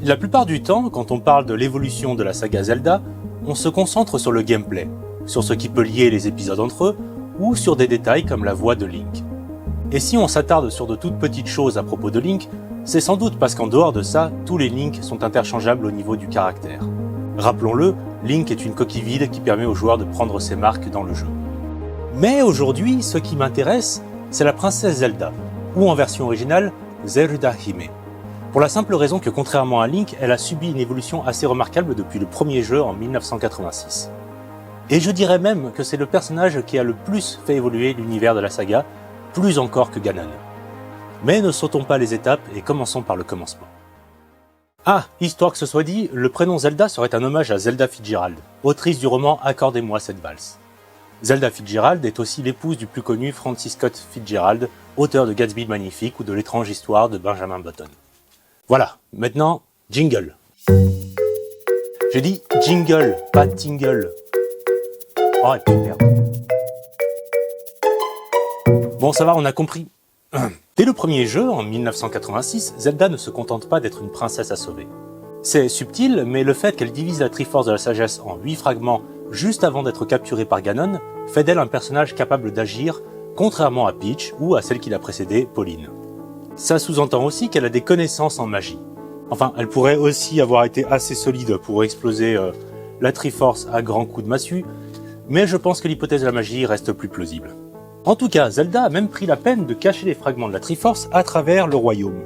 La plupart du temps, quand on parle de l'évolution de la saga Zelda, on se concentre sur le gameplay, sur ce qui peut lier les épisodes entre eux, ou sur des détails comme la voix de Link. Et si on s'attarde sur de toutes petites choses à propos de Link, c'est sans doute parce qu'en dehors de ça, tous les Link sont interchangeables au niveau du caractère. Rappelons-le, Link est une coquille vide qui permet aux joueurs de prendre ses marques dans le jeu. Mais aujourd'hui, ce qui m'intéresse, c'est la princesse Zelda, ou en version originale, Zelda Hime. Pour la simple raison que contrairement à Link, elle a subi une évolution assez remarquable depuis le premier jeu en 1986. Et je dirais même que c'est le personnage qui a le plus fait évoluer l'univers de la saga, plus encore que Ganon. Mais ne sautons pas les étapes et commençons par le commencement. Ah, histoire que ce soit dit, le prénom Zelda serait un hommage à Zelda Fitzgerald, autrice du roman Accordez-moi cette valse. Zelda Fitzgerald est aussi l'épouse du plus connu Francis Scott Fitzgerald, auteur de Gatsby le Magnifique ou de l'étrange histoire de Benjamin Button. Voilà, maintenant, jingle. J'ai dit jingle, pas tingle. Oh, et puis merde. Bon, ça va, on a compris. Dès le premier jeu, en 1986, Zelda ne se contente pas d'être une princesse à sauver. C'est subtil, mais le fait qu'elle divise la Triforce de la Sagesse en 8 fragments juste avant d'être capturée par Ganon fait d'elle un personnage capable d'agir, contrairement à Peach ou à celle qui l'a précédée, Pauline. Ça sous-entend aussi qu'elle a des connaissances en magie. Enfin, elle pourrait aussi avoir été assez solide pour exploser la Triforce à grands coups de massue, mais je pense que l'hypothèse de la magie reste plus plausible. En tout cas, Zelda a même pris la peine de cacher les fragments de la Triforce à travers le royaume.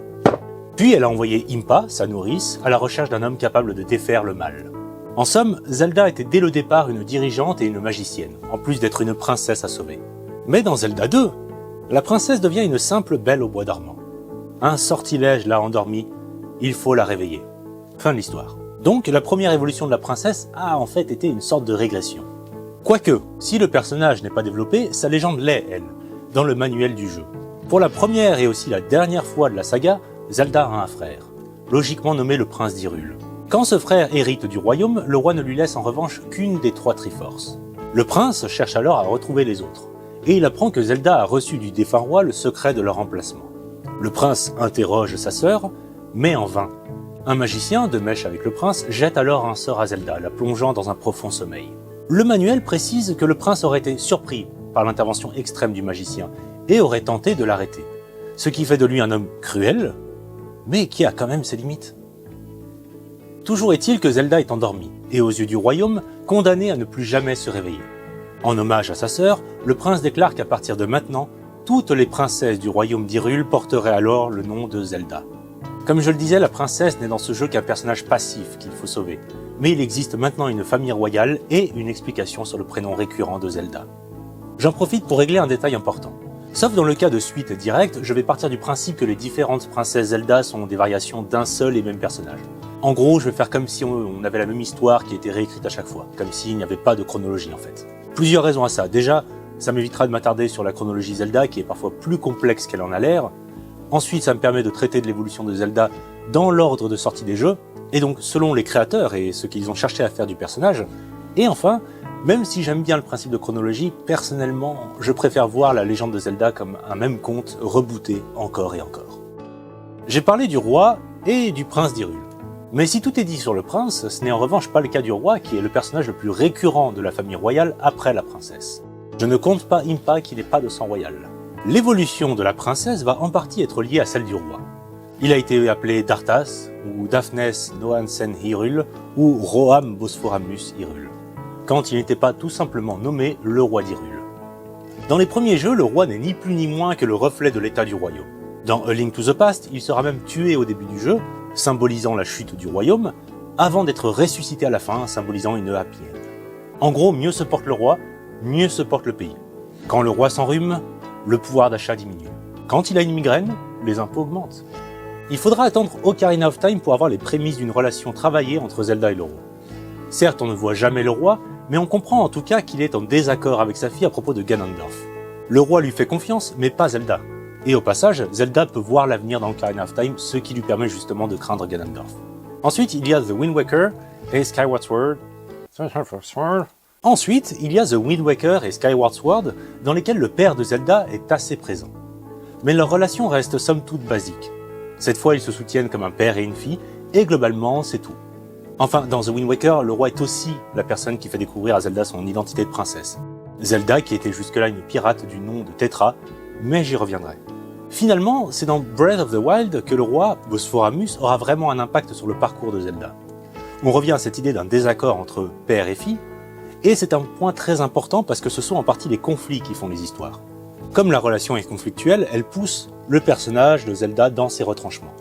Puis elle a envoyé Impa, sa nourrice, à la recherche d'un homme capable de défaire le mal. En somme, Zelda était dès le départ une dirigeante et une magicienne, en plus d'être une princesse à sauver. Mais dans Zelda 2, la princesse devient une simple belle au bois dormant. Un sortilège l'a endormie, il faut la réveiller. Fin de l'histoire. Donc la première évolution de la princesse a en fait été une sorte de régression. Quoique, si le personnage n'est pas développé, sa légende l'est, elle, dans le manuel du jeu. Pour la première et aussi la dernière fois de la saga, Zelda a un frère, logiquement nommé le prince d'Hyrule. Quand ce frère hérite du royaume, le roi ne lui laisse en revanche qu'une des 3 Triforces. Le prince cherche alors à retrouver les autres, et il apprend que Zelda a reçu du défunt roi le secret de leur emplacement. Le prince interroge sa sœur, mais en vain. Un magicien, de mèche avec le prince, jette alors un sort à Zelda, la plongeant dans un profond sommeil. Le manuel précise que le prince aurait été surpris par l'intervention extrême du magicien et aurait tenté de l'arrêter. Ce qui fait de lui un homme cruel, mais qui a quand même ses limites. Toujours est-il que Zelda est endormie, et aux yeux du royaume, condamnée à ne plus jamais se réveiller. En hommage à sa sœur, le prince déclare qu'à partir de maintenant, toutes les princesses du royaume d'Hyrule porteraient alors le nom de Zelda. Comme je le disais, la princesse n'est dans ce jeu qu'un personnage passif qu'il faut sauver, mais il existe maintenant une famille royale et une explication sur le prénom récurrent de Zelda. J'en profite pour régler un détail important. Sauf dans le cas de suite directe, je vais partir du principe que les différentes princesses Zelda sont des variations d'un seul et même personnage. En gros, je vais faire comme si on avait la même histoire qui était réécrite à chaque fois, comme s'il n'y avait pas de chronologie en fait. Plusieurs raisons à ça. Déjà, ça m'évitera de m'attarder sur la chronologie Zelda qui est parfois plus complexe qu'elle en a l'air. Ensuite, ça me permet de traiter de l'évolution de Zelda dans l'ordre de sortie des jeux, et donc selon les créateurs et ce qu'ils ont cherché à faire du personnage. Et enfin, même si j'aime bien le principe de chronologie, personnellement, je préfère voir la légende de Zelda comme un même conte rebooté encore et encore. J'ai parlé du roi et du prince d'Hyrule. Mais si tout est dit sur le prince, ce n'est en revanche pas le cas du roi qui est le personnage le plus récurrent de la famille royale après la princesse. Je ne compte pas Impa qui n'est pas de sang royal. L'évolution de la princesse va en partie être liée à celle du roi. Il a été appelé Darthas, ou Daphnes Nohansen Hyrule, ou Roham Bosphoramus Hyrule, quand il n'était pas tout simplement nommé le roi d'Hyrule. Dans les premiers jeux, le roi n'est ni plus ni moins que le reflet de l'état du royaume. Dans A Link to the Past, il sera même tué au début du jeu, symbolisant la chute du royaume, avant d'être ressuscité à la fin, symbolisant une happy end. En gros, mieux se porte le roi, mieux se porte le pays. Quand le roi s'enrhume, le pouvoir d'achat diminue. Quand il a une migraine, les impôts augmentent. Il faudra attendre Ocarina of Time pour avoir les prémices d'une relation travaillée entre Zelda et le roi. Certes, on ne voit jamais le roi, mais on comprend en tout cas qu'il est en désaccord avec sa fille à propos de Ganondorf. Le roi lui fait confiance, mais pas Zelda. Et au passage, Zelda peut voir l'avenir dans Ocarina of Time, ce qui lui permet justement de craindre Ganondorf. Ensuite, il y a The Wind Waker et Skyward Sword. Ensuite, il y a The Wind Waker et Skyward Sword, dans lesquels le père de Zelda est assez présent. Mais leur relation reste somme toute basique. Cette fois, ils se soutiennent comme un père et une fille, Et globalement, c'est tout. Enfin, dans The Wind Waker, le roi est aussi la personne qui fait découvrir à Zelda son identité de princesse. Zelda qui était jusque-là une pirate du nom de Tetra, mais j'y reviendrai. Finalement, c'est dans Breath of the Wild que le roi, Bosphoramus, aura vraiment un impact sur le parcours de Zelda. On revient à cette idée d'un désaccord entre père et fille, et c'est un point très important parce que ce sont en partie les conflits qui font les histoires. Comme la relation est conflictuelle, elle pousse le personnage de Zelda dans ses retranchements.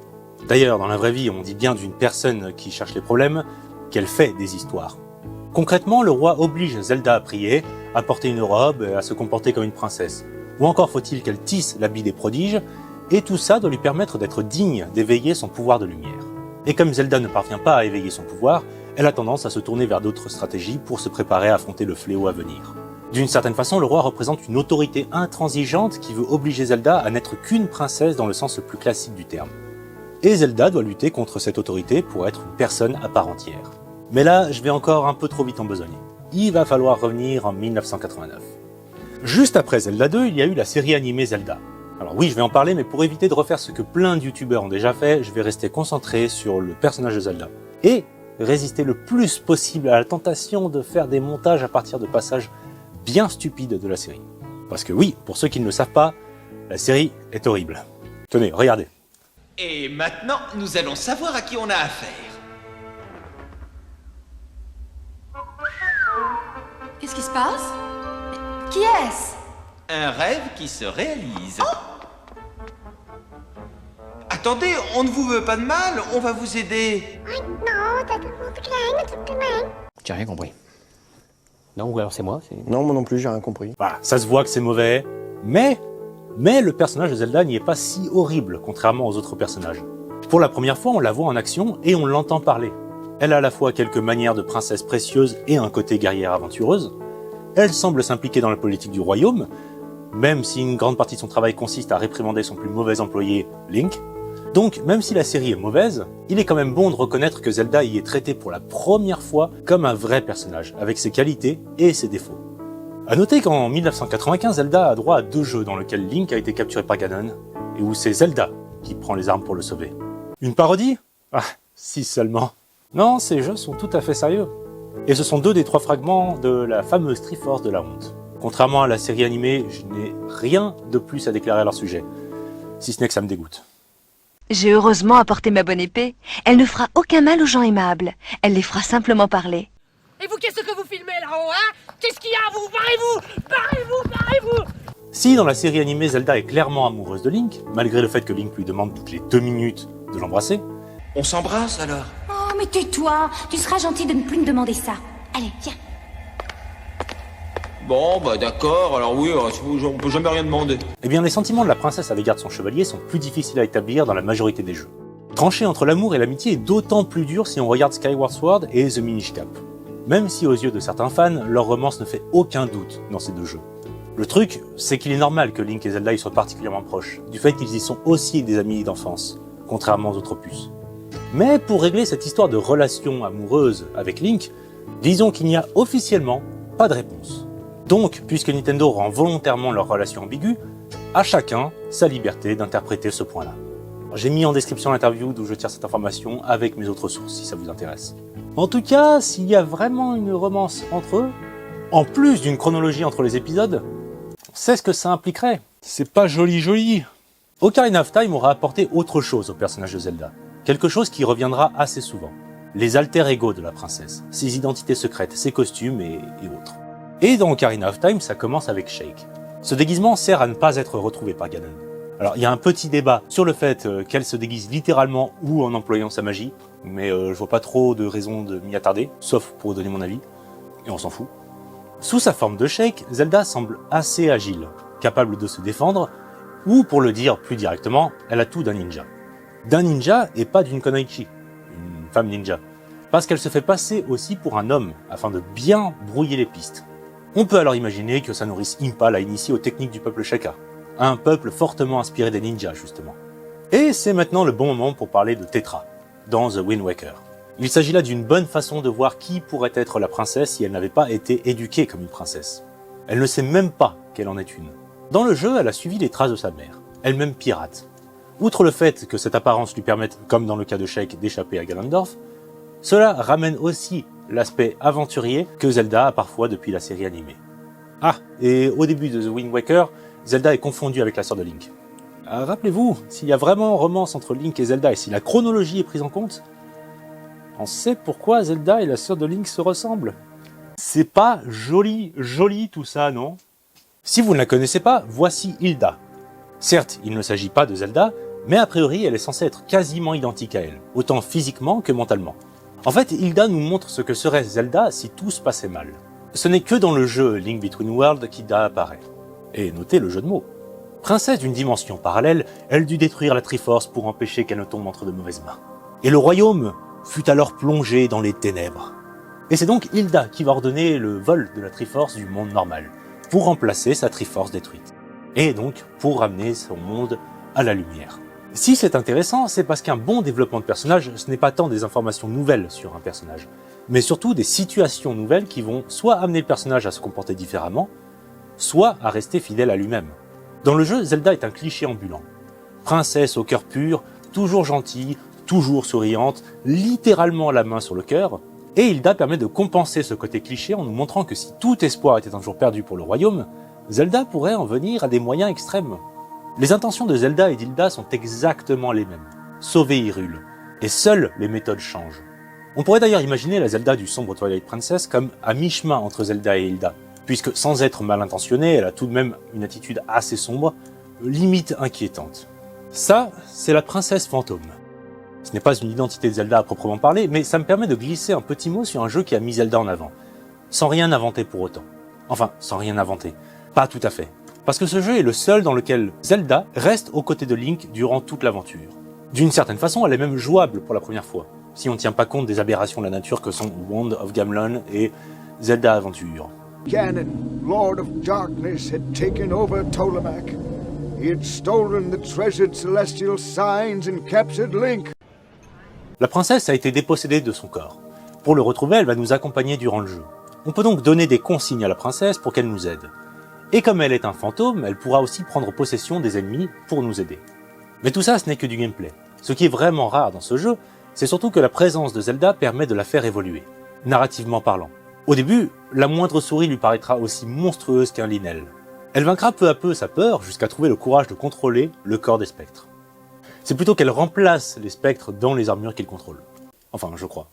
D'ailleurs, dans la vraie vie, on dit bien d'une personne qui cherche les problèmes qu'elle fait des histoires. Concrètement, le roi oblige Zelda à prier, à porter une robe et à se comporter comme une princesse. Ou encore faut-il qu'elle tisse l'habit des prodiges, et tout ça doit lui permettre d'être digne d'éveiller son pouvoir de lumière. Et comme Zelda ne parvient pas à éveiller son pouvoir, elle a tendance à se tourner vers d'autres stratégies pour se préparer à affronter le fléau à venir. D'une certaine façon, le roi représente une autorité intransigeante qui veut obliger Zelda à n'être qu'une princesse dans le sens le plus classique du terme. Et Zelda doit lutter contre cette autorité pour être une personne à part entière. Mais là, je vais encore un peu trop vite en besogne. Il va falloir revenir en 1989. Juste après Zelda 2, il y a eu la série animée Zelda. Alors oui, je vais en parler, mais pour éviter de refaire ce que plein de youtubeurs ont déjà fait, je vais rester concentré sur le personnage de Zelda. Et résister le plus possible à la tentation de faire des montages à partir de passages bien stupides de la série. Parce que oui, pour ceux qui ne le savent pas, la série est horrible. Tenez, regardez. Et maintenant, nous allons savoir à qui on a affaire. Qu'est-ce qui se passe? Qui est-ce? Un rêve qui se réalise. Oh! Attendez, on ne vous veut pas de mal, on va vous aider. J'ai rien compris. Non, ou alors c'est moi Non, moi non plus, j'ai rien compris. Voilà, ça se voit que c'est mauvais, mais le personnage de Zelda n'y est pas si horrible, contrairement aux autres personnages. Pour la première fois, on la voit en action et on l'entend parler. Elle a à la fois quelques manières de princesse précieuse et un côté guerrière aventureuse. Elle semble s'impliquer dans la politique du royaume, même si une grande partie de son travail consiste à réprimander son plus mauvais employé, Link. Donc, même si la série est mauvaise, il est quand même bon de reconnaître que Zelda y est traitée pour la première fois comme un vrai personnage, avec ses qualités et ses défauts. A noter qu'en 1995, Zelda a droit à 2 jeux dans lesquels Link a été capturé par Ganon, et où c'est Zelda qui prend les armes pour le sauver. Une parodie? Ah, si seulement. Non, ces jeux sont tout à fait sérieux. Et ce sont 2 des 3 fragments de la fameuse Triforce de la honte. Contrairement à la série animée, je n'ai rien de plus à déclarer à leur sujet. Si ce n'est que ça me dégoûte. J'ai heureusement apporté ma bonne épée. Elle ne fera aucun mal aux gens aimables. Elle les fera simplement parler. Et vous, qu'est-ce que vous filmez là-haut, hein? Qu'est-ce qu'il y a, vous? Barrez-vous! Barrez-vous! Barrez-vous! Si dans la série animée Zelda est clairement amoureuse de Link, malgré le fait que Link lui demande toutes les 2 minutes de l'embrasser, On s'embrasse alors? Oh, mais tais-toi. Tu seras gentil de ne plus me demander ça. Allez, viens. Bon, bah d'accord, alors oui, on peut jamais rien demander. eh bien les sentiments de la princesse à l'égard de son chevalier sont plus difficiles à établir dans la majorité des jeux. Trancher entre l'amour et l'amitié est d'autant plus dur si on regarde Skyward Sword et The Minish Cap. Même si aux yeux de certains fans, leur romance ne fait aucun doute dans ces 2 jeux. Le truc, c'est qu'il est normal que Link et Zelda y soient particulièrement proches, du fait qu'ils y sont aussi des amis d'enfance, contrairement aux autres opus. Mais pour régler cette histoire de relation amoureuse avec Link, disons qu'il n'y a officiellement pas de réponse. Donc, puisque Nintendo rend volontairement leur relation ambiguë, à chacun sa liberté d'interpréter ce point-là. J'ai mis en description l'interview d'où je tire cette information avec mes autres sources si ça vous intéresse. En tout cas, s'il y a vraiment une romance entre eux, en plus d'une chronologie entre les épisodes, c'est ce que ça impliquerait. C'est pas joli. Ocarina of Time aura apporté autre chose au personnage de Zelda. Quelque chose qui reviendra assez souvent. Les alter ego de la princesse, ses identités secrètes, ses costumes et autres. Et dans Ocarina of Time, ça commence avec Sheik. Ce déguisement sert à ne pas être retrouvé par Ganon. Alors il y a un petit débat sur le fait qu'elle se déguise littéralement ou en employant sa magie, mais je vois pas trop de raison de m'y attarder, sauf pour donner mon avis, et on s'en fout. Sous sa forme de Sheik, Zelda semble assez agile, capable de se défendre, ou pour le dire plus directement, elle a tout d'un ninja. D'un ninja et pas d'une Konoichi, une femme ninja, parce qu'elle se fait passer aussi pour un homme, afin de bien brouiller les pistes. On peut alors imaginer que sa nourrice Impa l'a initiée aux techniques du peuple Sheikah, un peuple fortement inspiré des ninjas justement. Et c'est maintenant le bon moment pour parler de Tetra, dans The Wind Waker. Il s'agit là d'une bonne façon de voir qui pourrait être la princesse si elle n'avait pas été éduquée comme une princesse. Elle ne sait même pas qu'elle en est une. Dans le jeu, elle a suivi les traces de sa mère, elle-même pirate. Outre le fait que cette apparence lui permette, comme dans le cas de Sheik, d'échapper à Ganondorf, cela ramène aussi l'aspect aventurier que Zelda a parfois depuis la série animée. Ah, et au début de The Wind Waker, Zelda est confondue avec la sœur de Link. Rappelez-vous, s'il y a vraiment romance entre Link et Zelda et si la chronologie est prise en compte, on sait pourquoi Zelda et la sœur de Link se ressemblent. C'est pas joli tout ça, non? Si vous ne la connaissez pas, voici Hilda. Certes, il ne s'agit pas de Zelda, mais a priori elle est censée être quasiment identique à elle, autant physiquement que mentalement. En fait, Hilda nous montre ce que serait Zelda si tout se passait mal. Ce n'est que dans le jeu Link Between Worlds qu'Hilda apparaît. Et notez le jeu de mots. Princesse d'une dimension parallèle, elle dut détruire la Triforce pour empêcher qu'elle ne tombe entre de mauvaises mains. Et le royaume fut alors plongé dans les ténèbres. Et c'est donc Hilda qui va ordonner le vol de la Triforce du monde normal, pour remplacer sa Triforce détruite. Et donc pour ramener son monde à la lumière. Si c'est intéressant, c'est parce qu'un bon développement de personnage, ce n'est pas tant des informations nouvelles sur un personnage, mais surtout des situations nouvelles qui vont soit amener le personnage à se comporter différemment, soit à rester fidèle à lui-même. Dans le jeu, Zelda est un cliché ambulant. Princesse au cœur pur, toujours gentille, toujours souriante, littéralement la main sur le cœur, et Hilda permet de compenser ce côté cliché en nous montrant que si tout espoir était un jour perdu pour le royaume, Zelda pourrait en venir à des moyens extrêmes. Les intentions de Zelda et d'Hilda sont exactement les mêmes, sauver Hyrule, et seules les méthodes changent. On pourrait d'ailleurs imaginer la Zelda du sombre Twilight Princess comme à mi-chemin entre Zelda et Hilda, puisque sans être mal intentionnée, elle a tout de même une attitude assez sombre, limite inquiétante. Ça, c'est la princesse fantôme. Ce n'est pas une identité de Zelda à proprement parler, mais ça me permet de glisser un petit mot sur un jeu qui a mis Zelda en avant, sans rien inventer pour autant. Enfin, sans rien inventer. Pas tout à fait. Parce que ce jeu est le seul dans lequel Zelda reste aux côtés de Link durant toute l'aventure. D'une certaine façon, elle est même jouable pour la première fois, si on ne tient pas compte des aberrations de la nature que sont Wand of Gamelon et Zelda Aventure. Ganon, Lord of Darkness, had taken over Ptolemaic. He had stolen the treasured celestial signs and captured Link. La princesse a été dépossédée de son corps. Pour le retrouver, elle va nous accompagner durant le jeu. On peut donc donner des consignes à la princesse pour qu'elle nous aide. Et comme elle est un fantôme, elle pourra aussi prendre possession des ennemis pour nous aider. Mais tout ça, ce n'est que du gameplay. Ce qui est vraiment rare dans ce jeu, c'est surtout que la présence de Zelda permet de la faire évoluer, narrativement parlant. Au début, la moindre souris lui paraîtra aussi monstrueuse qu'un Lynel. Elle vaincra peu à peu sa peur jusqu'à trouver le courage de contrôler le corps des spectres. C'est plutôt qu'elle remplace les spectres dans les armures qu'ils contrôlent. Enfin, je crois.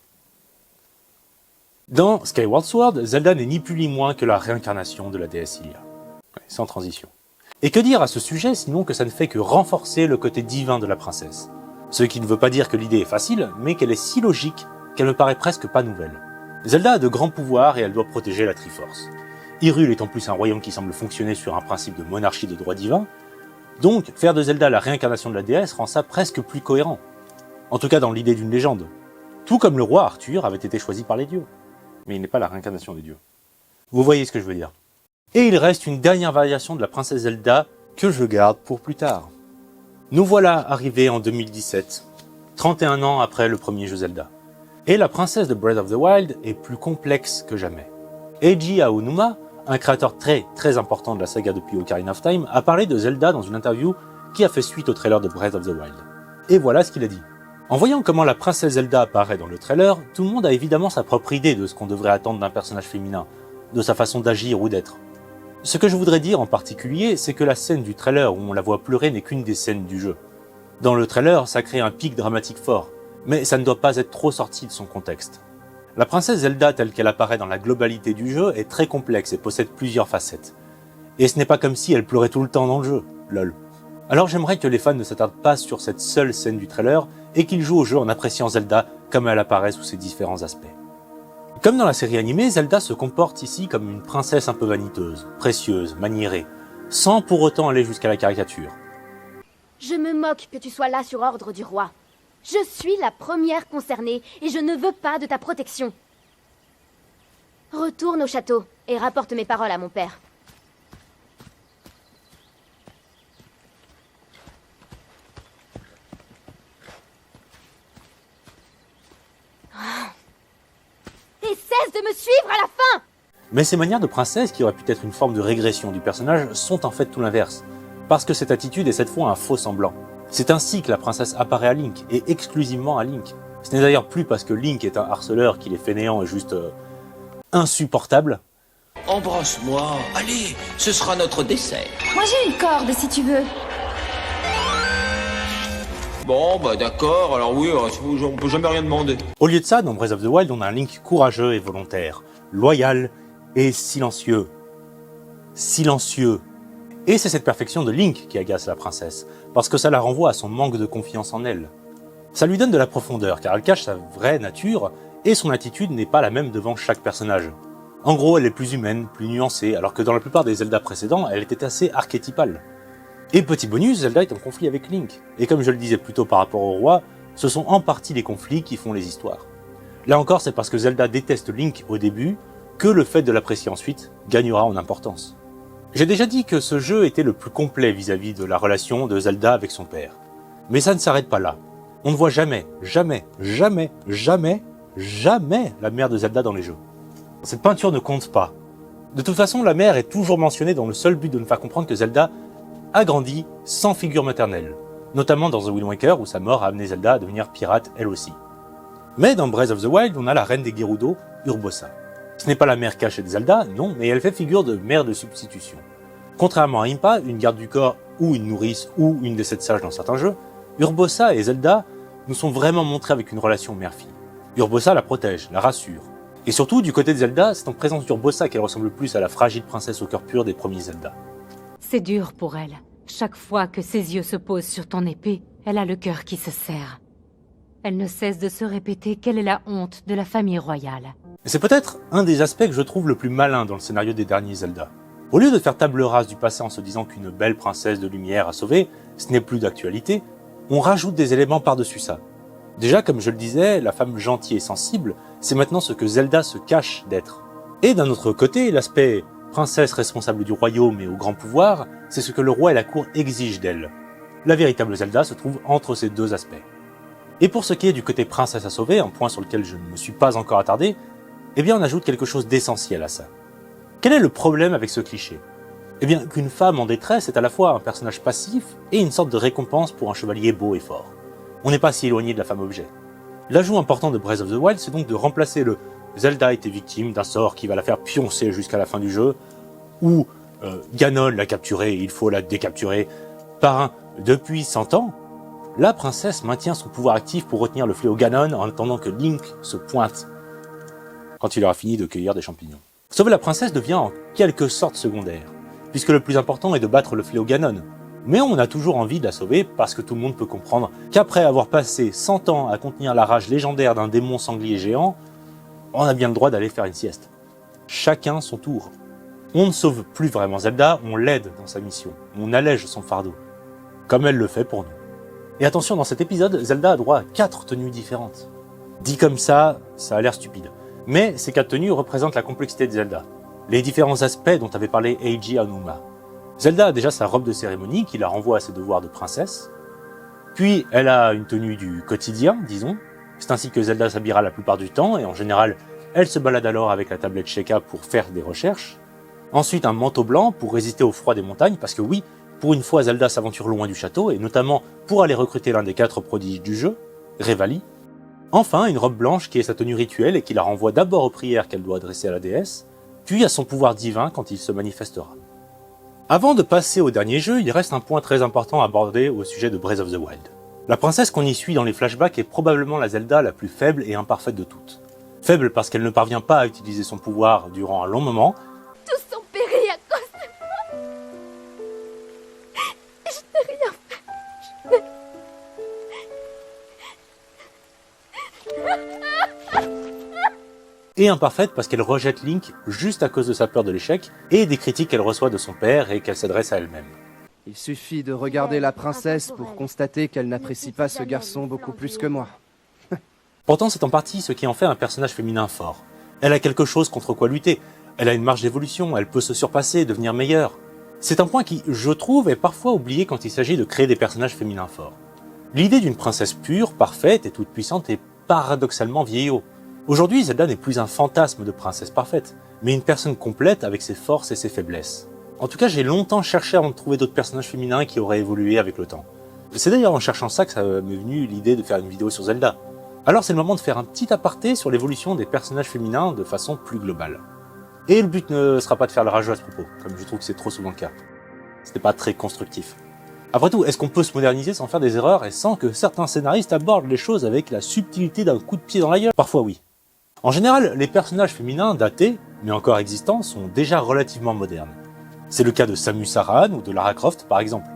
Dans Skyward Sword, Zelda n'est ni plus ni moins que la réincarnation de la déesse Hylia. Sans transition. Et que dire à ce sujet sinon que ça ne fait que renforcer le côté divin de la princesse. Ce qui ne veut pas dire que l'idée est facile, mais qu'elle est si logique qu'elle me paraît presque pas nouvelle. Zelda a de grands pouvoirs et elle doit protéger la Triforce. Hyrule est en plus un royaume qui semble fonctionner sur un principe de monarchie de droit divin, donc faire de Zelda la réincarnation de la déesse rend ça presque plus cohérent. En tout cas dans l'idée d'une légende. Tout comme le roi Arthur avait été choisi par les dieux. Mais il n'est pas la réincarnation des dieux. Vous voyez ce que je veux dire. Et il reste une dernière variation de la princesse Zelda que je garde pour plus tard. Nous voilà arrivés en 2017, 31 ans après le premier jeu Zelda. Et la princesse de Breath of the Wild est plus complexe que jamais. Eiji Aonuma, un créateur très important de la saga depuis Ocarina of Time, a parlé de Zelda dans une interview qui a fait suite au trailer de Breath of the Wild. Et voilà ce qu'il a dit. En voyant comment la princesse Zelda apparaît dans le trailer, tout le monde a évidemment sa propre idée de ce qu'on devrait attendre d'un personnage féminin, de sa façon d'agir ou d'être. Ce que je voudrais dire en particulier, c'est que la scène du trailer où on la voit pleurer n'est qu'une des scènes du jeu. Dans le trailer, ça crée un pic dramatique fort, mais ça ne doit pas être trop sorti de son contexte. La princesse Zelda telle qu'elle apparaît dans la globalité du jeu est très complexe et possède plusieurs facettes. Et ce n'est pas comme si elle pleurait tout le temps dans le jeu, lol. Alors j'aimerais que les fans ne s'attardent pas sur cette seule scène du trailer et qu'ils jouent au jeu en appréciant Zelda comme elle apparaît sous ses différents aspects. Comme dans la série animée, Zelda se comporte ici comme une princesse un peu vaniteuse, précieuse, maniérée, sans pour autant aller jusqu'à la caricature. Je me moque que tu sois là sur ordre du roi. Je suis la première concernée et je ne veux pas de ta protection. Retourne au château et rapporte mes paroles à mon père. Et cesse de me suivre à la fin! Mais ces manières de princesse, qui auraient pu être une forme de régression du personnage, sont en fait tout l'inverse, parce que cette attitude est cette fois un faux semblant. C'est ainsi que la princesse apparaît à Link, et exclusivement à Link. Ce n'est d'ailleurs plus parce que Link est un harceleur qu'il est fainéant et juste insupportable. Embrasse-moi, allez, ce sera notre dessert. Moi j'ai une corde si tu veux. Bon, bah d'accord, alors oui, on peut jamais rien demander. Au lieu de ça, dans Breath of the Wild, on a un Link courageux et volontaire, loyal et silencieux. Silencieux. Et c'est cette perfection de Link qui agace la princesse, parce que ça la renvoie à son manque de confiance en elle. Ça lui donne de la profondeur, car elle cache sa vraie nature, et son attitude n'est pas la même devant chaque personnage. En gros, elle est plus humaine, plus nuancée, alors que dans la plupart des Zelda précédents, elle était assez archétypale. Et petit bonus, Zelda est en conflit avec Link, et comme je le disais plus tôt par rapport au roi, ce sont en partie les conflits qui font les histoires. Là encore, c'est parce que Zelda déteste Link au début, que le fait de l'apprécier ensuite gagnera en importance. J'ai déjà dit que ce jeu était le plus complet vis-à-vis de la relation de Zelda avec son père. Mais ça ne s'arrête pas là. On ne voit jamais la mère de Zelda dans les jeux. Cette peinture ne compte pas. De toute façon, la mère est toujours mentionnée dans le seul but de nous faire comprendre que Zelda a grandi sans figure maternelle, notamment dans The Wind Waker où sa mort a amené Zelda à devenir pirate elle aussi. Mais dans Breath of the Wild, on a la reine des Gerudo, Urbosa. Ce n'est pas la mère cachée de Zelda, non, mais elle fait figure de mère de substitution. Contrairement à Impa, une garde du corps ou une nourrice ou une des 7 sages dans certains jeux, Urbosa et Zelda nous sont vraiment montrés avec une relation mère-fille. Urbosa la protège, la rassure. Et surtout, du côté de Zelda, c'est en présence d'Urbosa qu'elle ressemble plus à la fragile princesse au cœur pur des premiers Zelda. C'est dur pour elle. Chaque fois que ses yeux se posent sur ton épée, elle a le cœur qui se serre. Elle ne cesse de se répéter qu'elle est la honte de la famille royale. Et c'est peut-être un des aspects que je trouve le plus malin dans le scénario des derniers Zelda. Au lieu de faire table rase du passé en se disant qu'une belle princesse de lumière à sauver, ce n'est plus d'actualité, on rajoute des éléments par-dessus ça. Déjà, comme je le disais, la femme gentille et sensible, c'est maintenant ce que Zelda se cache d'être. Et d'un autre côté, l'aspect princesse responsable du royaume et au grand pouvoir, c'est ce que le roi et la cour exigent d'elle. La véritable Zelda se trouve entre ces deux aspects. Et pour ce qui est du côté princesse à sauver, un point sur lequel je ne me suis pas encore attardé, eh bien on ajoute quelque chose d'essentiel à ça. Quel est le problème avec ce cliché ? Eh bien qu'une femme en détresse est à la fois un personnage passif et une sorte de récompense pour un chevalier beau et fort. On n'est pas si éloigné de la femme objet. L'ajout important de Breath of the Wild, c'est donc de remplacer le Zelda était victime d'un sort qui va la faire pioncer jusqu'à la fin du jeu, ou Ganon l'a capturée et il faut la décapturer, par un depuis 100 ans, la princesse maintient son pouvoir actif pour retenir le fléau Ganon en attendant que Link se pointe quand il aura fini de cueillir des champignons. Sauver la princesse devient en quelque sorte secondaire, puisque le plus important est de battre le fléau Ganon. Mais on a toujours envie de la sauver parce que tout le monde peut comprendre qu'après avoir passé 100 ans à contenir la rage légendaire d'un démon sanglier géant, on a bien le droit d'aller faire une sieste. Chacun son tour. On ne sauve plus vraiment Zelda, on l'aide dans sa mission, on allège son fardeau, comme elle le fait pour nous. Et attention, dans cet épisode, Zelda a droit à 4 tenues différentes. Dit comme ça a l'air stupide. Mais ces 4 tenues représentent la complexité de Zelda, les différents aspects dont avait parlé Eiji Aonuma. Zelda a déjà sa robe de cérémonie qui la renvoie à ses devoirs de princesse, puis elle a une tenue du quotidien, disons, c'est ainsi que Zelda s'habillera la plupart du temps, et en général, elle se balade alors avec la tablette Sheikah pour faire des recherches. Ensuite, un manteau blanc pour résister au froid des montagnes, parce que oui, pour une fois Zelda s'aventure loin du château, et notamment pour aller recruter l'un des 4 prodiges du jeu, Revali. Enfin, une robe blanche qui est sa tenue rituelle et qui la renvoie d'abord aux prières qu'elle doit adresser à la déesse, puis à son pouvoir divin quand il se manifestera. Avant de passer au dernier jeu, il reste un point très important à aborder au sujet de Breath of the Wild. La princesse qu'on y suit dans les flashbacks est probablement la Zelda la plus faible et imparfaite de toutes. Faible parce qu'elle ne parvient pas à utiliser son pouvoir durant un long moment. Tous sont péris à cause de moi. Je n'ai rien fait. Et imparfaite parce qu'elle rejette Link juste à cause de sa peur de l'échec et des critiques qu'elle reçoit de son père et qu'elle s'adresse à elle-même. Il suffit de regarder la princesse pour constater qu'elle n'apprécie pas ce garçon beaucoup plus que moi. Pourtant, c'est en partie ce qui en fait un personnage féminin fort. Elle a quelque chose contre quoi lutter, elle a une marge d'évolution, elle peut se surpasser et devenir meilleure. C'est un point qui, je trouve, est parfois oublié quand il s'agit de créer des personnages féminins forts. L'idée d'une princesse pure, parfaite et toute puissante est paradoxalement vieillot. Aujourd'hui, Zelda n'est plus un fantasme de princesse parfaite, mais une personne complète avec ses forces et ses faiblesses. En tout cas, j'ai longtemps cherché avant de trouver d'autres personnages féminins qui auraient évolué avec le temps. C'est d'ailleurs en cherchant ça que ça m'est venu l'idée de faire une vidéo sur Zelda. Alors c'est le moment de faire un petit aparté sur l'évolution des personnages féminins de façon plus globale. Et le but ne sera pas de faire le rageux à ce propos, comme je trouve que c'est trop souvent le cas. C'était pas très constructif. Après tout, est-ce qu'on peut se moderniser sans faire des erreurs et sans que certains scénaristes abordent les choses avec la subtilité d'un coup de pied dans la gueule? Parfois oui. En général, les personnages féminins datés, mais encore existants, sont déjà relativement modernes. C'est le cas de Samus Aran ou de Lara Croft par exemple.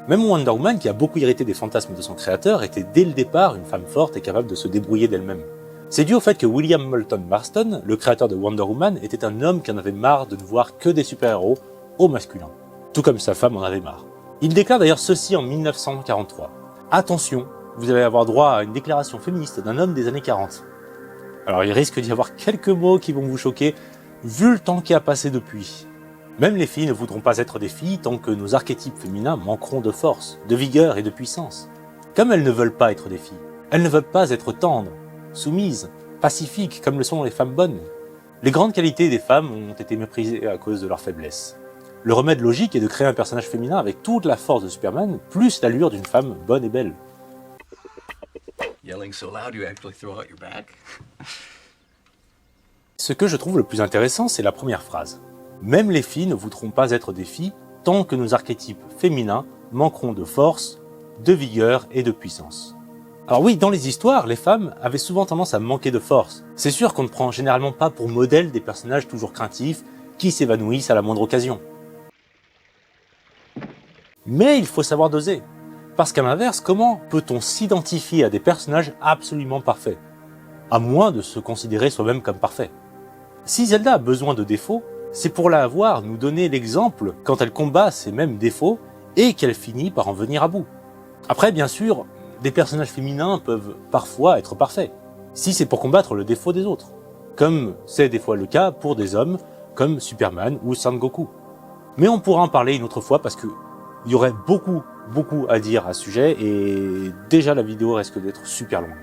Même Wonder Woman, qui a beaucoup hérité des fantasmes de son créateur, était dès le départ une femme forte et capable de se débrouiller d'elle-même. C'est dû au fait que William Moulton Marston, le créateur de Wonder Woman, était un homme qui en avait marre de ne voir que des super-héros au masculin. Tout comme sa femme en avait marre. Il déclare d'ailleurs ceci en 1943. Attention, vous allez avoir droit à une déclaration féministe d'un homme des années 40. Alors il risque d'y avoir quelques mots qui vont vous choquer, vu le temps qui a passé depuis. Même les filles ne voudront pas être des filles tant que nos archétypes féminins manqueront de force, de vigueur et de puissance. Comme elles ne veulent pas être des filles, elles ne veulent pas être tendres, soumises, pacifiques comme le sont les femmes bonnes. Les grandes qualités des femmes ont été méprisées à cause de leur faiblesse. Le remède logique est de créer un personnage féminin avec toute la force de Superman, plus l'allure d'une femme bonne et belle. Ce que je trouve le plus intéressant, c'est la première phrase. Même les filles ne voudront pas être des filles tant que nos archétypes féminins manqueront de force, de vigueur et de puissance. Alors oui, dans les histoires, les femmes avaient souvent tendance à manquer de force. C'est sûr qu'on ne prend généralement pas pour modèle des personnages toujours craintifs qui s'évanouissent à la moindre occasion. Mais il faut savoir doser. Parce qu'à l'inverse, comment peut-on s'identifier à des personnages absolument parfaits? À moins de se considérer soi-même comme parfait. Si Zelda a besoin de défauts, c'est pour la voir nous donner l'exemple quand elle combat ces mêmes défauts et qu'elle finit par en venir à bout. Après, bien sûr, des personnages féminins peuvent parfois être parfaits, si c'est pour combattre le défaut des autres, comme c'est des fois le cas pour des hommes comme Superman ou Son Goku. Mais on pourra en parler une autre fois parce que il y aurait beaucoup à dire à ce sujet et déjà la vidéo risque d'être super longue.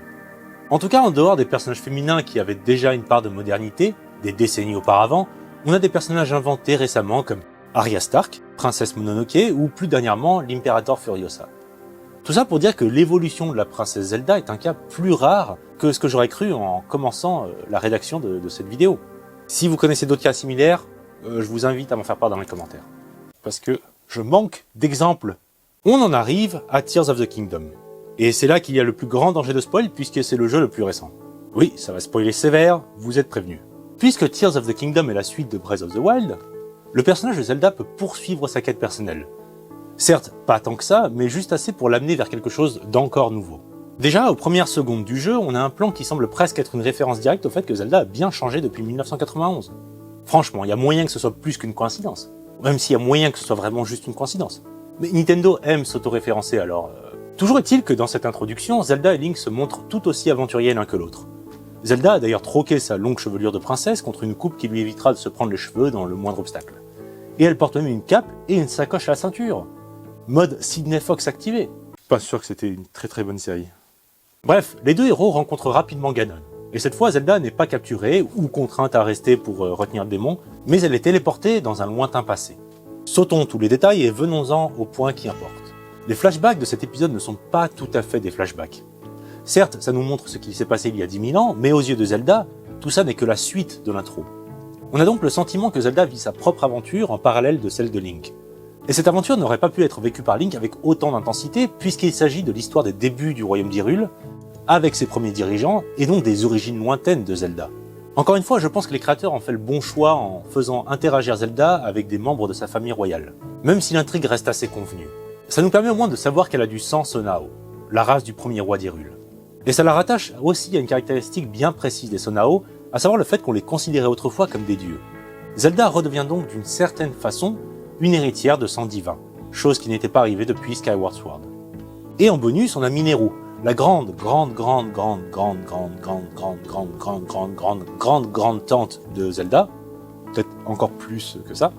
En tout cas, en dehors des personnages féminins qui avaient déjà une part de modernité, des décennies auparavant, on a des personnages inventés récemment comme Arya Stark, princesse Mononoke ou plus dernièrement l'Imperator Furiosa. Tout ça pour dire que l'évolution de la princesse Zelda est un cas plus rare que ce que j'aurais cru en commençant la rédaction de cette vidéo. Si vous connaissez d'autres cas similaires, je vous invite à m'en faire part dans les commentaires. Parce que je manque d'exemples. On en arrive à Tears of the Kingdom. Et c'est là qu'il y a le plus grand danger de spoil puisque c'est le jeu le plus récent. Oui, ça va spoiler sévère, vous êtes prévenus. Puisque Tears of the Kingdom est la suite de Breath of the Wild, le personnage de Zelda peut poursuivre sa quête personnelle. Certes, pas tant que ça, mais juste assez pour l'amener vers quelque chose d'encore nouveau. Déjà, aux premières secondes du jeu, on a un plan qui semble presque être une référence directe au fait que Zelda a bien changé depuis 1991. Franchement, il y a moyen que ce soit plus qu'une coïncidence. Même s'il y a moyen que ce soit vraiment juste une coïncidence. Mais Nintendo aime s'auto-référencer alors... Toujours est-il que dans cette introduction, Zelda et Link se montrent tout aussi aventuriers l'un que l'autre. Zelda a d'ailleurs troqué sa longue chevelure de princesse contre une coupe qui lui évitera de se prendre les cheveux dans le moindre obstacle. Et elle porte même une cape et une sacoche à la ceinture. Mode Sidney Fox activé. Pas sûr que c'était une très bonne série. Bref, les deux héros rencontrent rapidement Ganon. Et cette fois, Zelda n'est pas capturée ou contrainte à rester pour retenir le démon, mais elle est téléportée dans un lointain passé. Sautons tous les détails et venons-en au point qui importe. Les flashbacks de cet épisode ne sont pas tout à fait des flashbacks. Certes, ça nous montre ce qui s'est passé il y a 10 000 ans, mais aux yeux de Zelda, tout ça n'est que la suite de l'intro. On a donc le sentiment que Zelda vit sa propre aventure en parallèle de celle de Link. Et cette aventure n'aurait pas pu être vécue par Link avec autant d'intensité, puisqu'il s'agit de l'histoire des débuts du royaume d'Hyrule, avec ses premiers dirigeants, et donc des origines lointaines de Zelda. Encore une fois, je pense que les créateurs ont fait le bon choix en faisant interagir Zelda avec des membres de sa famille royale, même si l'intrigue reste assez convenue. Ça nous permet au moins de savoir qu'elle a du sang Sonao, la race du premier roi d'Hyrule. Et ça la rattache aussi à une caractéristique bien précise des Sonao, à savoir le fait qu'on les considérait autrefois comme des dieux. Zelda redevient donc d'une certaine façon une héritière de sang divin, chose qui n'était pas arrivée depuis Skyward Sword. Et en bonus, on a Mineru, la grande tante de Zelda, peut-être encore plus que ça.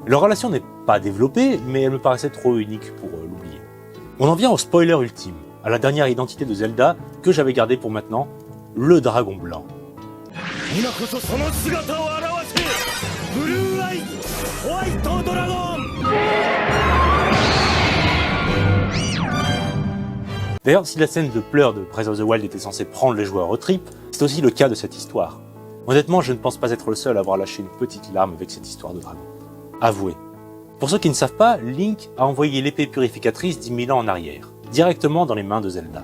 Leur relation n'est pas développée, mais elle me paraissait trop unique pour l'oublier. On en vient au spoiler ultime, à la dernière identité de Zelda que j'avais gardée pour maintenant, le dragon blanc. D'ailleurs, si la scène de pleurs de Breath of the Wild était censée prendre les joueurs au trip, c'est aussi le cas de cette histoire. Honnêtement, je ne pense pas être le seul à avoir lâché une petite larme avec cette histoire de dragon. Avouez. Pour ceux qui ne savent pas, Link a envoyé l'épée purificatrice 10 000 ans en arrière, directement dans les mains de Zelda.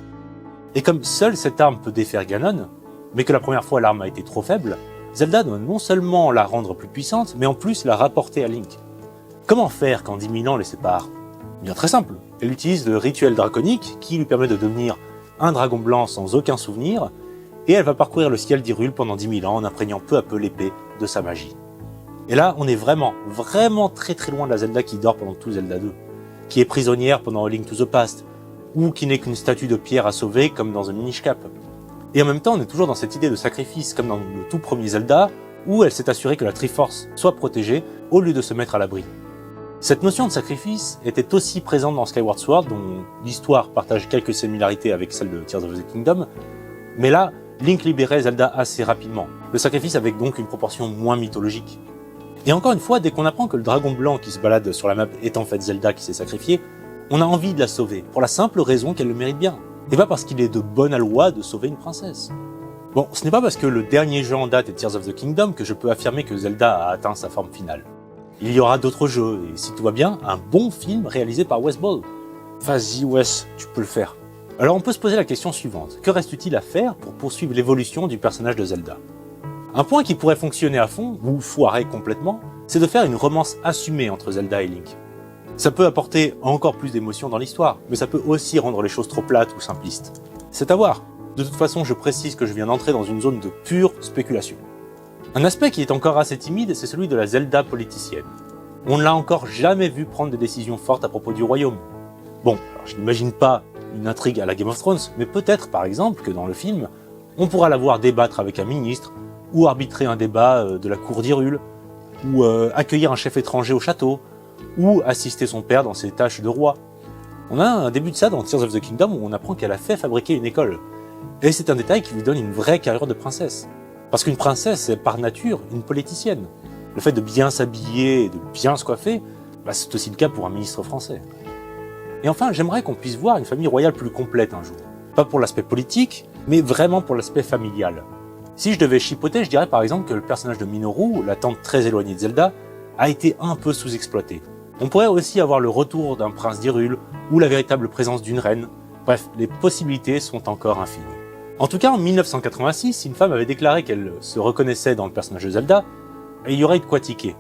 Et comme seule cette arme peut défaire Ganon, mais que la première fois l'arme a été trop faible, Zelda doit non seulement la rendre plus puissante, mais en plus la rapporter à Link. Comment faire quand 10 000 ans les séparent? Bien très simple, elle utilise le rituel draconique qui lui permet de devenir un dragon blanc sans aucun souvenir, et elle va parcourir le ciel d'Hyrule pendant 10 000 ans en imprégnant peu à peu l'épée de sa magie. Et là, on est vraiment très loin de la Zelda qui dort pendant tout Zelda 2, qui est prisonnière pendant A Link to the Past, ou qui n'est qu'une statue de pierre à sauver comme dans The Minish Cap. Et en même temps, on est toujours dans cette idée de sacrifice comme dans le tout premier Zelda, où elle s'est assurée que la Triforce soit protégée au lieu de se mettre à l'abri. Cette notion de sacrifice était aussi présente dans Skyward Sword, dont l'histoire partage quelques similarités avec celle de Tears of the Kingdom, mais là, Link libérait Zelda assez rapidement, le sacrifice avec donc une proportion moins mythologique. Et encore une fois, dès qu'on apprend que le dragon blanc qui se balade sur la map est en fait Zelda qui s'est sacrifié, on a envie de la sauver, pour la simple raison qu'elle le mérite bien, et pas parce qu'il est de bonne loi de sauver une princesse. Bon, ce n'est pas parce que le dernier jeu en date est Tears of the Kingdom que je peux affirmer que Zelda a atteint sa forme finale. Il y aura d'autres jeux, et si tout va bien, un bon film réalisé par Wes Ball. Vas-y Wes, tu peux le faire. Alors on peut se poser la question suivante, que reste-t-il à faire pour poursuivre l'évolution du personnage de Zelda? Un point qui pourrait fonctionner à fond, ou foirer complètement, c'est de faire une romance assumée entre Zelda et Link. Ça peut apporter encore plus d'émotion dans l'histoire, mais ça peut aussi rendre les choses trop plates ou simplistes. C'est à voir. De toute façon, je précise que je viens d'entrer dans une zone de pure spéculation. Un aspect qui est encore assez timide, c'est celui de la Zelda politicienne. On ne l'a encore jamais vu prendre des décisions fortes à propos du royaume. Bon, alors je n'imagine pas une intrigue à la Game of Thrones, mais peut-être par exemple que dans le film, on pourra la voir débattre avec un ministre, ou arbitrer un débat de la cour d'Hyrule, ou accueillir un chef étranger au château, ou assister son père dans ses tâches de roi. On a un début de ça dans Tears of the Kingdom où on apprend qu'elle a fait fabriquer une école. Et c'est un détail qui lui donne une vraie carrure de princesse. Parce qu'une princesse est par nature une politicienne. Le fait de bien s'habiller et de bien se coiffer, c'est aussi le cas pour un ministre français. Et enfin, j'aimerais qu'on puisse voir une famille royale plus complète un jour. Pas pour l'aspect politique, mais vraiment pour l'aspect familial. Si je devais chipoter, je dirais par exemple que le personnage de Minoru, la tante très éloignée de Zelda, a été un peu sous-exploité. On pourrait aussi avoir le retour d'un prince d'Hyrule, ou la véritable présence d'une reine. Bref, les possibilités sont encore infinies. En tout cas, en 1986, si une femme avait déclaré qu'elle se reconnaissait dans le personnage de Zelda, il y aurait de quoi tiquer.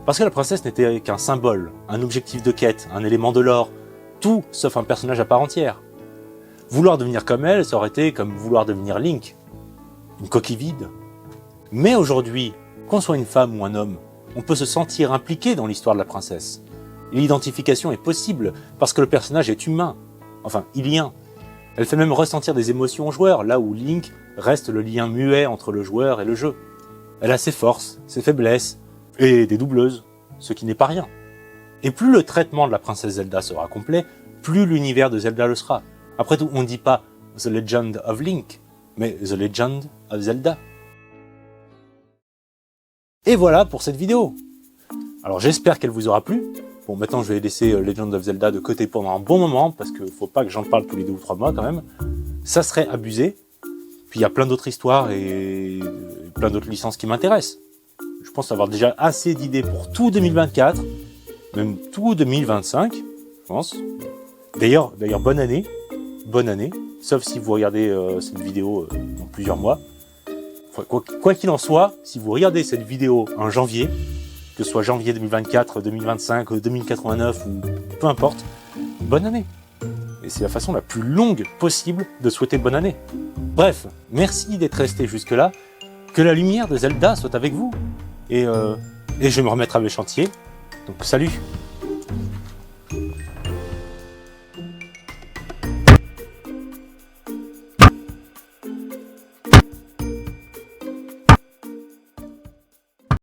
Parce que la princesse n'était qu'un symbole, un objectif de quête, un élément de lore, tout sauf un personnage à part entière. Vouloir devenir comme elle, ça aurait été comme vouloir devenir Link. Une coquille vide. Mais aujourd'hui, qu'on soit une femme ou un homme, on peut se sentir impliqué dans l'histoire de la princesse. L'identification est possible parce que le personnage est humain. Enfin, ilien. Elle fait même ressentir des émotions aux joueurs, là où Link reste le lien muet entre le joueur et le jeu. Elle a ses forces, ses faiblesses, et des doubleuses, ce qui n'est pas rien. Et plus le traitement de la princesse Zelda sera complet, plus l'univers de Zelda le sera. Après tout, on ne dit pas « The Legend of Link », mais « The Legend of Zelda ». Et voilà pour cette vidéo. Alors j'espère qu'elle vous aura plu. Bon, maintenant je vais laisser Legend of Zelda de côté pendant un bon moment, parce qu'il faut pas que j'en parle tous les 2 ou 3 mois quand même. Ça serait abusé. Puis il y a plein d'autres histoires et plein d'autres licences qui m'intéressent. Je pense avoir déjà assez d'idées pour tout 2024, même tout 2025, je pense. D'ailleurs, bonne année, sauf si vous regardez cette vidéo dans plusieurs mois. Quoi qu'il en soit, si vous regardez cette vidéo en janvier, que ce soit janvier 2024, 2025, 2089 ou peu importe, bonne année. Et c'est la façon la plus longue possible de souhaiter bonne année. Bref, merci d'être resté jusque-là, que la lumière de Zelda soit avec vous, et je vais me remettre à mes chantiers, donc salut.